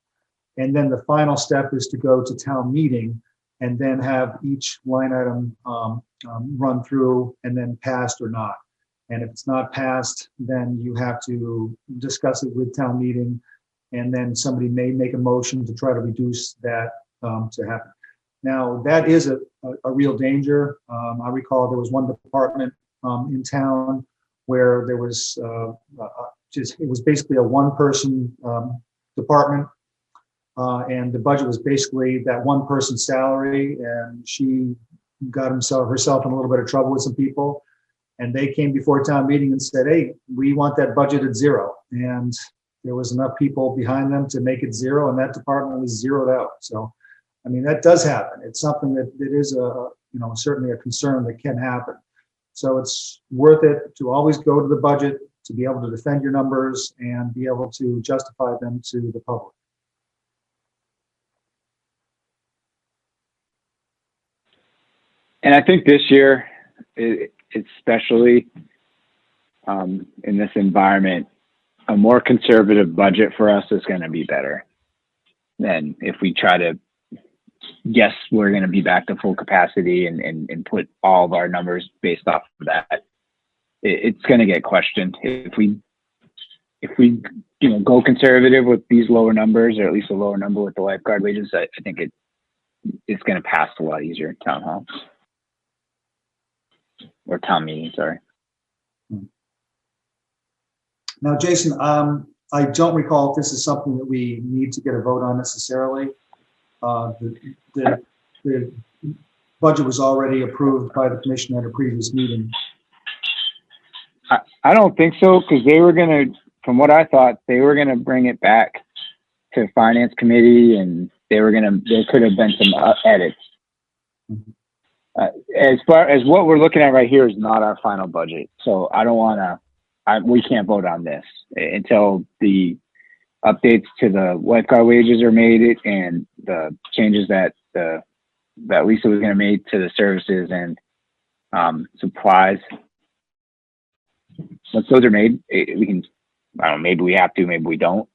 [SPEAKER 2] And then the final step is to go to town meeting and then have each line item run through and then passed or not. And if it's not passed, then you have to discuss it with town meeting, and then somebody may make a motion to try to reduce that to happen. Now, that is a real danger. I recall there was one department in town where there was it was basically a one-person department, and the budget was basically that one person's salary, and she got herself in a little bit of trouble with some people, and they came before town meeting and said, hey, we want that budget at zero. And there was enough people behind them to make it zero, and that department was zeroed out. So, I mean, that does happen. It's something that is certainly a concern that can happen. So it's worth it to always go to the budget, to be able to defend your numbers and be able to justify them to the public.
[SPEAKER 1] And I think this year, especially in this environment, a more conservative budget for us is going to be better than if we try to guess we're going to be back to full capacity and put all of our numbers based off of that. It's going to get questioned. If we go conservative with these lower numbers, or at least a lower number with the lifeguard wages, I think it's going to pass a lot easier in town hall. Or town meeting, sorry.
[SPEAKER 2] Now, Jason, I don't recall if this is something that we need to get a vote on necessarily. The budget was already approved by the commission at a previous meeting.
[SPEAKER 1] I don't think so, because they were going to, from what I thought, they were going to bring it back to finance committee, and there could have been some edits.
[SPEAKER 2] Mm-hmm.
[SPEAKER 1] As far as what we're looking at right here is not our final budget. So I don't want to, we can't vote on this until the updates to the lifeguard wages are made and the changes that Lisa was going to make to the services and supplies. Once those are made, we can, I don't know, maybe we have to, maybe we don't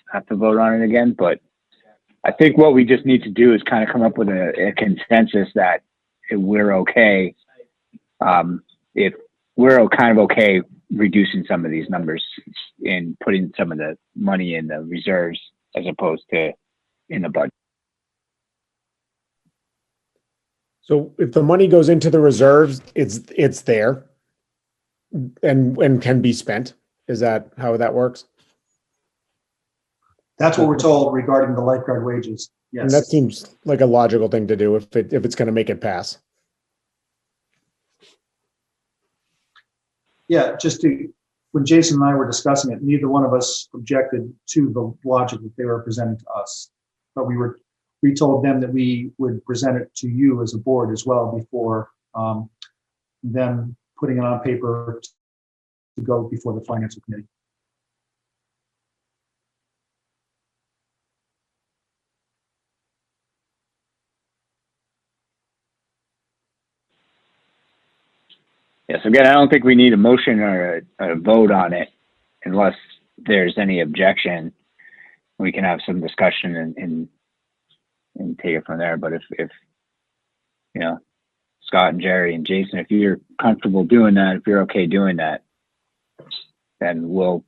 [SPEAKER 1] have to vote on it again. But I think what we just need to do is kind of come up with a consensus that we're okay. If we're kind of okay reducing some of these numbers and putting some of the money in the reserves as opposed to in the budget.
[SPEAKER 5] So if the money goes into the reserves, it's there and can be spent. Is that how that works?
[SPEAKER 2] That's what we're told regarding the lifeguard wages. Yes.
[SPEAKER 5] And that seems like a logical thing to do if it's going to make it pass.
[SPEAKER 2] Yeah, when Jason and I were discussing it, neither one of us objected to the logic that they were presenting to us. But we told them that we would present it to you as a board as well before them putting it on paper to go before the financial committee.
[SPEAKER 1] Yes, again, I don't think we need a motion or a vote on it unless there's any objection, we can have some discussion and take it from there. But if you know, Scott and Jerry and Jason, if you're comfortable doing that, if you're okay doing that, then we'll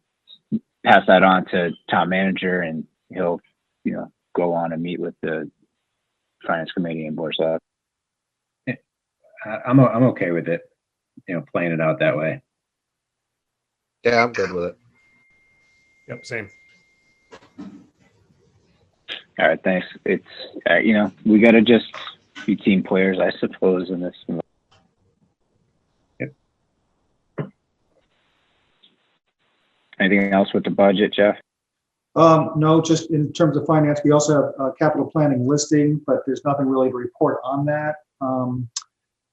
[SPEAKER 1] pass that on to town manager, and he'll, you know, go on and meet with the finance committee and board of Select.
[SPEAKER 4] I'm okay with it, you know, playing it out that way.
[SPEAKER 6] Yeah, I'm good with it.
[SPEAKER 7] Yep, same.
[SPEAKER 1] All right, thanks. It's you know, we got to just be team players, I suppose, in this.
[SPEAKER 4] Yep.
[SPEAKER 1] Anything else with the budget, Jeff?
[SPEAKER 2] No, just in terms of finance, we also have capital planning listing, but there's nothing really to report on that.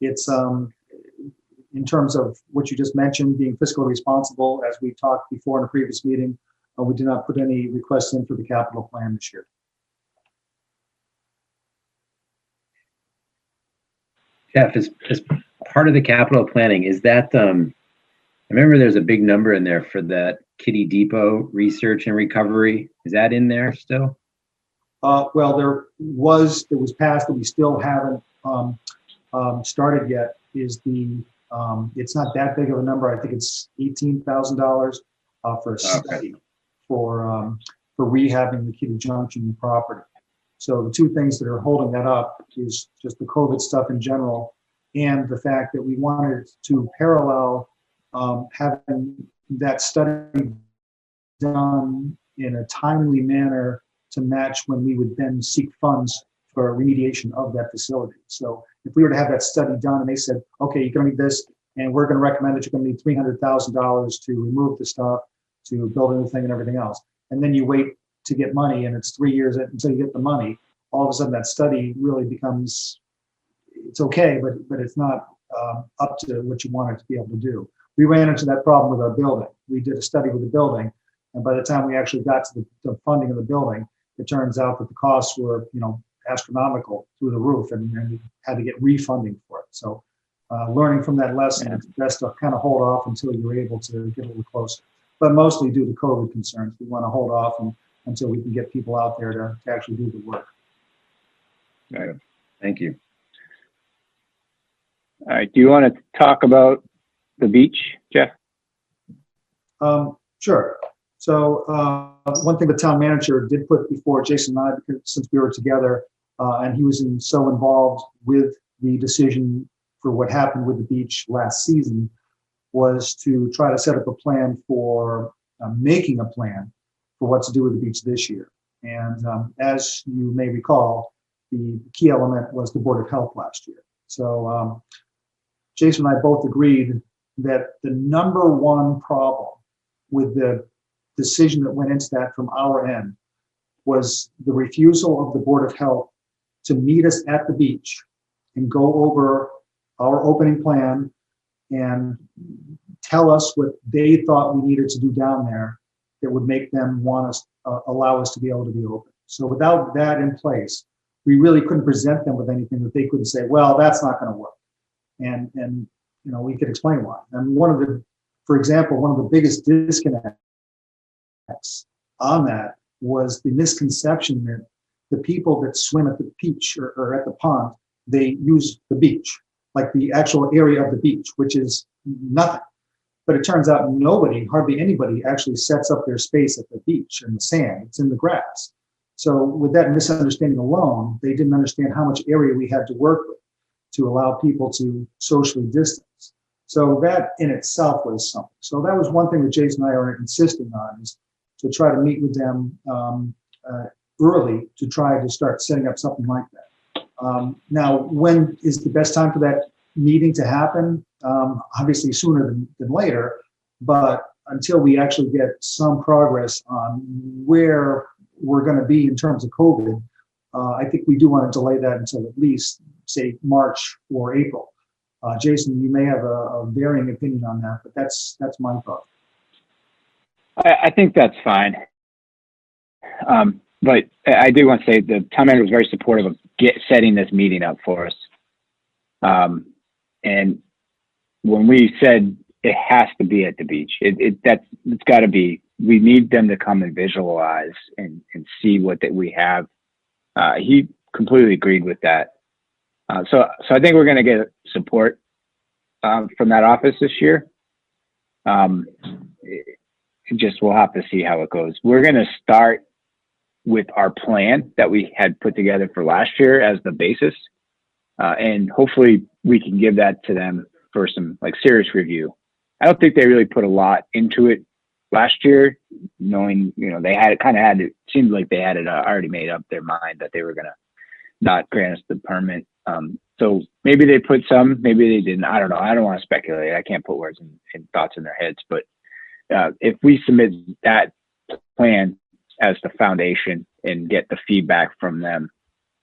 [SPEAKER 2] It's in terms of what you just mentioned, being fiscally responsible, as we talked before in a previous meeting, we did not put any requests in for the capital plan this year.
[SPEAKER 4] Jeff, as part of the capital planning, is that, I remember there's a big number in there for that Kitty Depot research and recovery. Is that in there still?
[SPEAKER 2] Well, there was passed that we still haven't started yet. Is the it's not that big of a number. I think it's $18,000 for a study for rehabbing the Kitty Junction property. So the two things that are holding that up is just the COVID stuff in general, and the fact that we wanted to parallel having that study done in a timely manner to match when we would then seek funds for remediation of that facility. So if we were to have that study done and they said, okay, you're going to need this, and we're going to recommend that you're going to need $300,000 to remove the stuff, to build a new thing and everything else, and then you wait to get money, and it's 3 years until you get the money, all of a sudden that study really becomes, it's okay, but it's not up to what you want it to be able to do. We ran into that problem with our building. We did a study with the building, and by the time we actually got to the funding of the building, it turns out that the costs were, you know, astronomical through the roof, and we had to get refunding for it. So learning from that lesson, it's best to kind of hold off until you're able to get a little closer. But mostly due to COVID concerns, we want to hold off until we can get people out there to actually do the work.
[SPEAKER 4] Right. Thank you.
[SPEAKER 1] All right. Do you want to talk about the beach, Jeff?
[SPEAKER 2] Sure. So one thing the town manager did put before Jason and I, because since we were together, and he was so involved with the decision for what happened with the beach last season, was to try to set up a plan for making a plan for what to do with the beach this year. And as you may recall, the key element was the Board of Health last year. So Jason and I both agreed that the number one problem with the decision that went into that from our end was the refusal of the Board of Health to meet us at the beach and go over our opening plan and tell us what they thought we needed to do down there that would make them want us, allow us to be able to be open. So without that in place, we really couldn't present them with anything that they couldn't say, well, that's not going to work. And you know, we could explain why. And for example, one of the biggest disconnects on that was the misconception that the people that swim at the beach or at the pond, they use the beach, like the actual area of the beach, which is nothing. But it turns out hardly anybody actually sets up their space at the beach in the sand. It's in the grass. So with that misunderstanding alone, they didn't understand how much area we had to work with to allow people to socially distance. So that in itself was something. So that was one thing that Jason and I are insisting on, is to try to meet with them early to try to start setting up something like that. Now, when is the best time for that meeting to happen? Obviously sooner than later, but until we actually get some progress on where we're going to be in terms of COVID, I think we do want to delay that until at least, say, March or April. Jason, you may have a varying opinion on that, but that's my thought.
[SPEAKER 1] I think that's fine. But I do want to say the town manager was very supportive of setting this meeting up for us. And when we said it has to be at the beach, it's got to be we need them to come and visualize and see what that we have. He completely agreed with that. So I think we're going to get support from that office this year. We'll have to see how it goes. We're going to start with our plan that we had put together for last year as the basis. And hopefully we can give that to them for some like serious review. I don't think they really put a lot into it last year, knowing, they had it seemed like they had it already made up their mind that they were going to not grant us the permit. So maybe they put some, maybe they didn't. I don't know. I don't want to speculate. I can't put words and thoughts in their heads, but if we submit that plan as the foundation and get the feedback from them,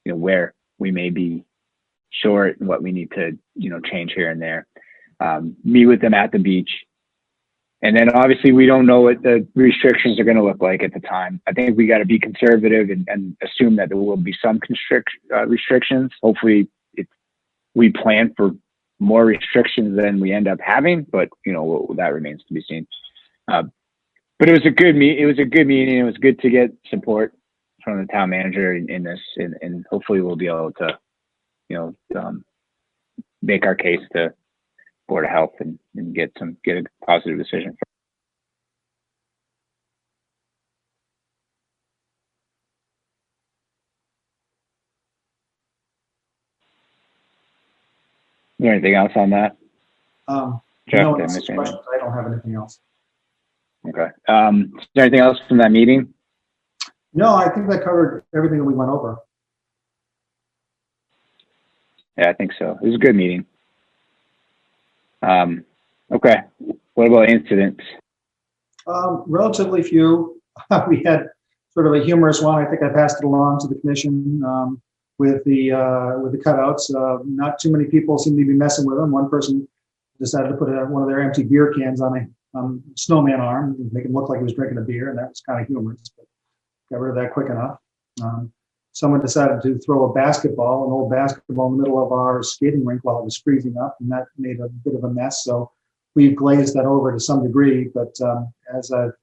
[SPEAKER 1] where we may be short and what we need to, change here and there, meet with them at the beach. And then obviously we don't know what the restrictions are going to look like at the time. I think we got to be conservative and assume that there will be some restrictions. Hopefully we plan for more restrictions than we end up having, but that remains to be seen. But it was a good meeting. It was a good meeting. It was good to get support from the town manager in this, and hopefully we'll be able to, make our case to Board of Health and get a positive decision. Is there anything else on that? Jeff,
[SPEAKER 2] No,
[SPEAKER 1] did I
[SPEAKER 2] it's
[SPEAKER 1] miss
[SPEAKER 2] a
[SPEAKER 1] anything?
[SPEAKER 2] question. I don't have anything else.
[SPEAKER 1] Okay. Is there anything else from that meeting?
[SPEAKER 2] No, I think that covered everything that we went over.
[SPEAKER 1] Yeah, I think so. It was a good meeting. Okay. What about incidents?
[SPEAKER 2] Relatively few. We had sort of a humorous one. I think I passed it along to the commission with the cutouts. Not too many people seem to be messing with them. One person decided to put one of their empty beer cans on a snowman arm and make him look like he was drinking a beer, and that was kind of humorous. But got rid of that quick enough. Someone decided to throw a basketball, an old basketball, in the middle of our skating rink while it was freezing up, and that made a bit of a mess. So we've glazed that over to some degree, but as I've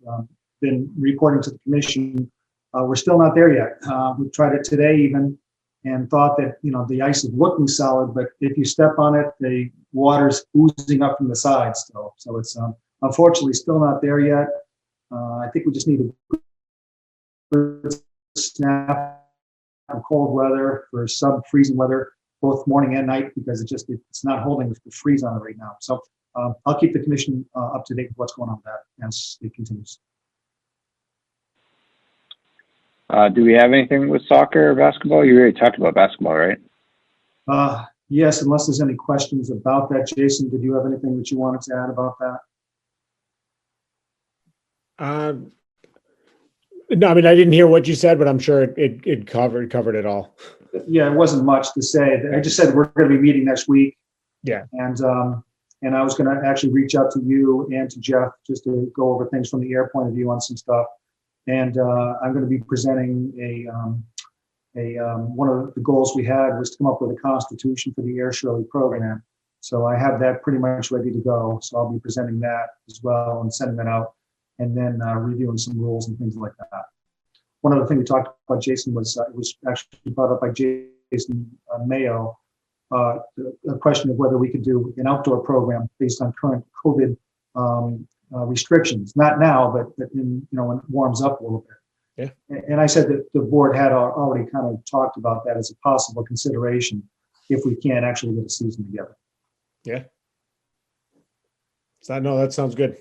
[SPEAKER 2] been reporting to the commission, we're still not there yet. We tried it today even and thought that, the ice is looking solid, but if you step on it, the water's oozing up from the sides still. So it's unfortunately still not there yet. I think we just need a snap of cold weather for sub-freezing weather, both morning and night, because it's not holding the freeze on it right now. So I'll keep the commission up to date with what's going on with that as it continues.
[SPEAKER 1] Do we have anything with soccer or basketball? You already talked about basketball, right?
[SPEAKER 2] Yes, unless there's any questions about that. Jason, did you have anything that you wanted to add about that?
[SPEAKER 5] No, I mean, I didn't hear what you said, but I'm sure it covered it all.
[SPEAKER 2] Yeah, it wasn't much to say. I just said we're going to be meeting next week.
[SPEAKER 5] Yeah.
[SPEAKER 2] And I was going to actually reach out to you and to Jeff just to go over things from the air point of view on some stuff. And I'm going to be presenting one of the goals we had was to come up with a constitution for the Air Shirley program. So I have that pretty much ready to go. So I'll be presenting that as well and sending that out, and then reviewing some rules and things like that. One other thing we talked about, Jason, was it was actually brought up by Jason Mayo, the question of whether we could do an outdoor program based on current COVID restrictions. Not now, but when it warms up a little bit. Yeah. And I said that the board had already kind of talked about that as a possible consideration if we can't actually get a season together.
[SPEAKER 5] Yeah. So no, that sounds good.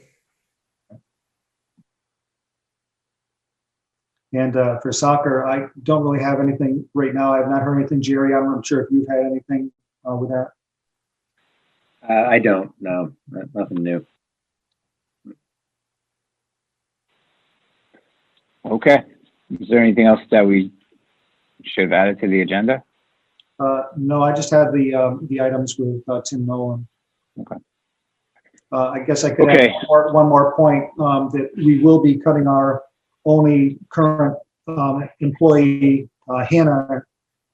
[SPEAKER 2] And for soccer, I don't really have anything right now. I have not heard anything, Jerry. I'm not sure if you've had anything with that.
[SPEAKER 4] I don't. No, nothing new.
[SPEAKER 1] Okay. Is there anything else that we should have added to the agenda?
[SPEAKER 2] No, I just had the items with Tim Nolan.
[SPEAKER 1] Okay.
[SPEAKER 2] I guess I could add one more point that we will be cutting our only current employee. Hannah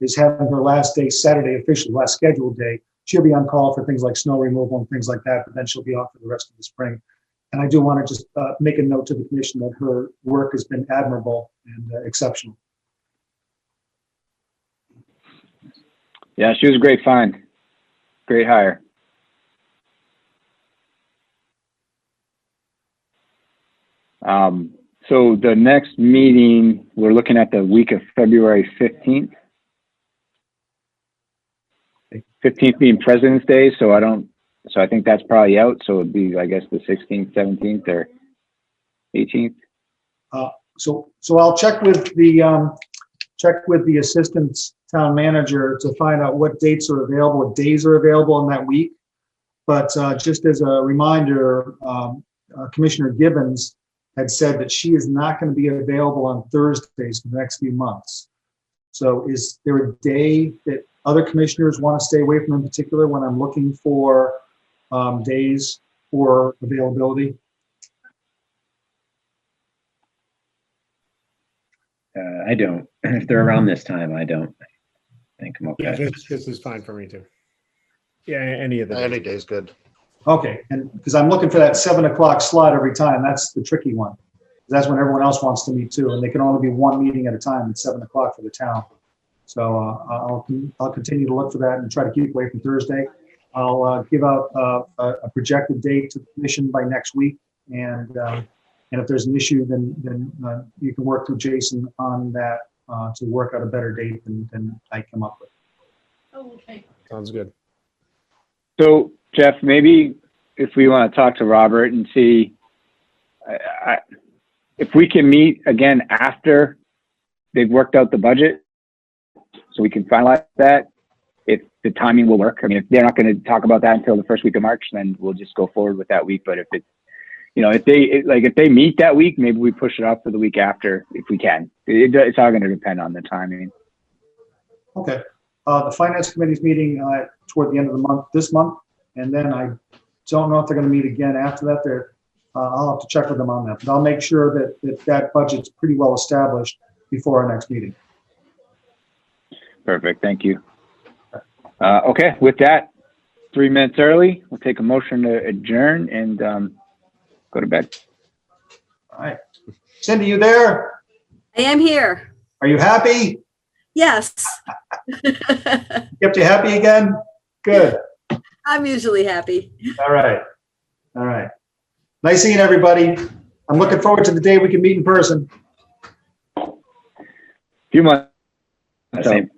[SPEAKER 2] is having her last day Saturday, officially last scheduled day. She'll be on call for things like snow removal and things like that, but then she'll be off for the rest of the spring. And I do want to just make a note to the commission that her work has been admirable and exceptional.
[SPEAKER 1] Yeah, she was a great find. Great hire. So the next meeting, we're looking at the week of February 15th. 15th being President's Day, so I think that's probably out. So it'd be, I guess, the 16th, 17th, or 18th.
[SPEAKER 2] So I'll check with the assistant town manager to find out what dates are available, what days are available in that week. But just as a reminder, Commissioner Gibbons had said that she is not going to be available on Thursdays for the next few months. So is there a day that other commissioners want to stay away from in particular when I'm looking for days for availability?
[SPEAKER 4] I don't. If they're around this time, I don't. I think I'm okay.
[SPEAKER 7] Yeah, this is fine for me too. Yeah, any of the
[SPEAKER 6] Any
[SPEAKER 7] days.
[SPEAKER 6] day's good.
[SPEAKER 2] Okay, and because I'm looking for that 7 o'clock slot every time, that's the tricky one. That's when everyone else wants to meet too, and they can only be one meeting at a time at 7 o'clock for the town. So I'll continue to look for that and try to keep away from Thursday. I'll give out a projected date to the commission by next week, and if there's an issue, then you can work with Jason on that to work out a better date than I come up with.
[SPEAKER 3] Oh, okay.
[SPEAKER 7] Sounds good.
[SPEAKER 1] So Jeff, maybe if we want to talk to Robert and see if we can meet again after they've worked out the budget, so we can finalize that, if the timing will work. I mean, if they're not going to talk about that until the first week of March, then we'll just go forward with that week. But if it, if they meet that week, maybe we push it off for the week after if we can. It's all going to depend on the timing.
[SPEAKER 2] Okay. The finance committee's meeting toward the end of the month, this month, and then I don't know if they're going to meet again after that. I'll have to check with them on that, but I'll make sure that budget's pretty well established before our next meeting.
[SPEAKER 1] Perfect. Thank you. Okay. With that, 3 minutes early, we'll take a motion to adjourn and go to bed.
[SPEAKER 2] All right. Cindy, you there?
[SPEAKER 3] I am here.
[SPEAKER 2] Are you happy?
[SPEAKER 3] Yes.
[SPEAKER 2] Kept you happy again? Good.
[SPEAKER 3] I'm usually happy.
[SPEAKER 2] All right. All right. Nice seeing everybody. I'm looking forward to the day we can meet in person.
[SPEAKER 1] Few months.
[SPEAKER 4] Same,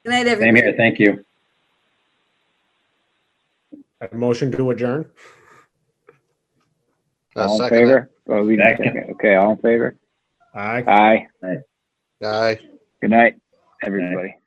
[SPEAKER 3] Good night,
[SPEAKER 4] same
[SPEAKER 3] everybody.
[SPEAKER 4] here. Thank you.
[SPEAKER 7] A motion to adjourn.
[SPEAKER 1] All in
[SPEAKER 6] Second
[SPEAKER 1] favor? Oh, we
[SPEAKER 4] Second.
[SPEAKER 1] second. Okay, all in favor?
[SPEAKER 7] Aye.
[SPEAKER 1] Aye.
[SPEAKER 6] that. Aye.
[SPEAKER 1] Good night, everybody.